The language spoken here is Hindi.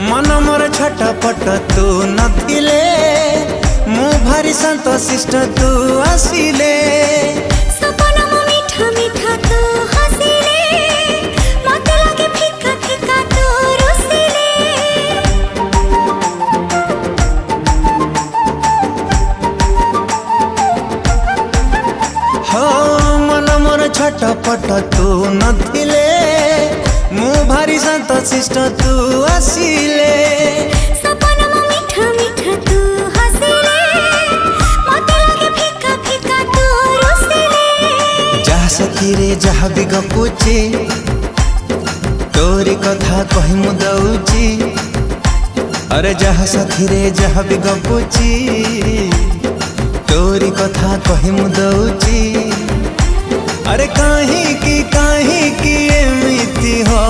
मन मोर छटपट तू नथिले मु भारी संतोषिष्ट तू आसिले सपना मो मीठा मीठा तू हसिले मते लागे फिका फिका तू रुसिले हो मन मोर छटपट तू नथिले मु भारी संतोषिष्ट तू आसिले सपना मो मीठा मीठा तू हसिले मते लागे फिका फिका तू रुसिले जहा सखी रे जहा भी गपुची तोरी कथा कहि मु दउची अरे जहा सखी रे जहा भी गपुची तोरी कथा कहि मु दउची अरे काहे की एमिति हो